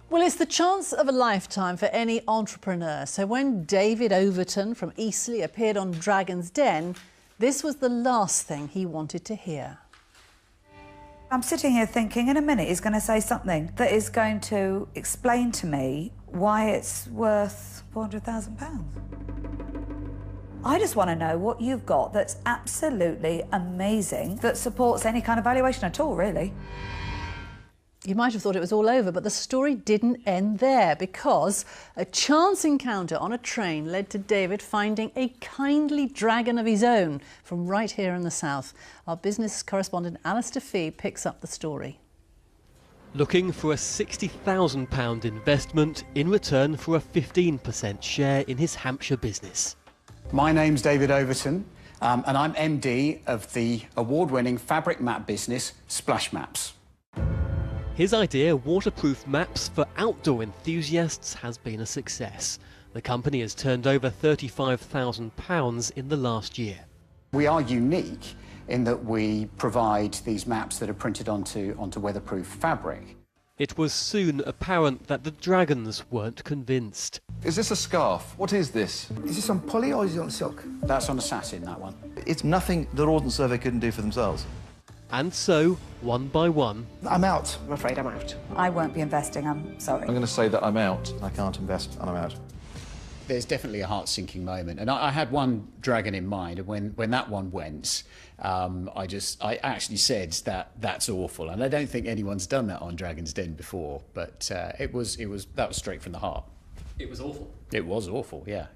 Well, it's the chance of a lifetime for any entrepreneur. So when David Overton from Eastleigh appeared on Dragon's Den, this was the last thing he wanted to hear. I'm sitting here thinking in a minute he's going to say something that is going to explain to me why it's worth £400,000. I just want to know what you've got that's absolutely amazing, that supports any kind of valuation at all, really. You might have thought it was all over, but the story didn't end there, because a chance encounter on a train led to David finding a kindly dragon of his own from right here in the south. Our business correspondent Alastair Fee picks up the story. Looking for a £60,000 investment in return for a 15% share in his Hampshire business. My name's David Overton, and I'm MD of the award-winning fabric map business SplashMaps. His idea, waterproof maps for outdoor enthusiasts, has been a success. The company has turned over £35,000 in the last year. We are unique in that we provide these maps that are printed onto weatherproof fabric. It was soon apparent that the dragons weren't convinced. Is this a scarf? What is this? Is this on poly or is it on silk? That's on a satin, that one. It's nothing the Ordnance Survey couldn't do for themselves. And so, one by one... I'm out. I'm afraid I'm out. I won't be investing, I'm sorry. I'm going to say that I'm out. I can't invest and I'm out. There's definitely a heart-sinking moment, and I had one dragon in mind, and when that one went, I actually said that's awful, and I don't think anyone's done that on Dragon's Den before, but that was straight from the heart. It was awful. It was awful, yeah.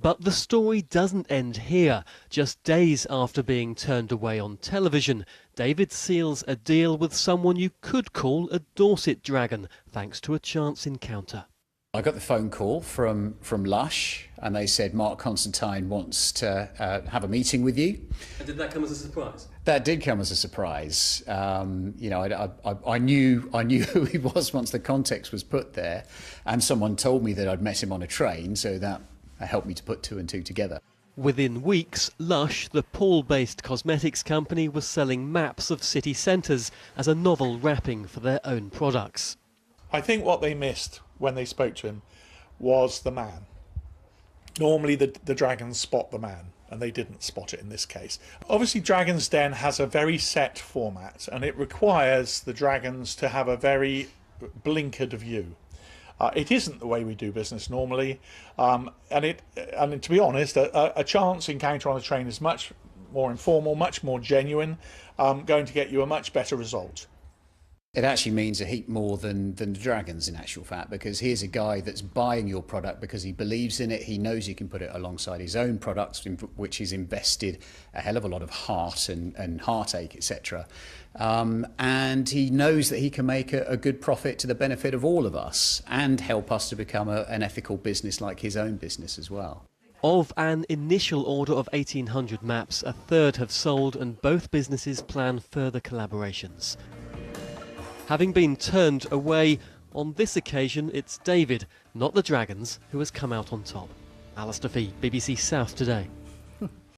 But the story doesn't end here. Just days after being turned away on television, David seals a deal with someone you could call a Dorset dragon, thanks to a chance encounter. I got the phone call from Lush, and they said Mark Constantine wants to have a meeting with you. And did that come as a surprise? That did come as a surprise. You know, I knew who he was once the context was put there, and someone told me that I'd met him on a train, so that helped me to put two and two together. Within weeks, Lush, the Paul-based cosmetics company, was selling maps of city centres as a novel wrapping for their own products. I think what they missed when they spoke to him was the man. Normally the dragons spot the man, and they didn't spot it in this case. Obviously Dragon's Den has a very set format, and it requires the dragons to have a very blinkered view. It isn't the way we do business normally, and to be honest, a chance encounter on a train is much more informal, much more genuine, going to get you a much better result. It actually means a heap more than the dragons in actual fact, because here's a guy that's buying your product because he believes in it, he knows he can put it alongside his own products, in which he's invested a hell of a lot of heart and heartache, etc. And he knows that he can make a good profit to the benefit of all of us and help us to become an ethical business like his own business as well. Of an initial order of 1,800 maps, a third have sold, and both businesses plan further collaborations. Having been turned away, on this occasion it's David, not the dragons, who has come out on top. Alastair Fee, BBC South Today.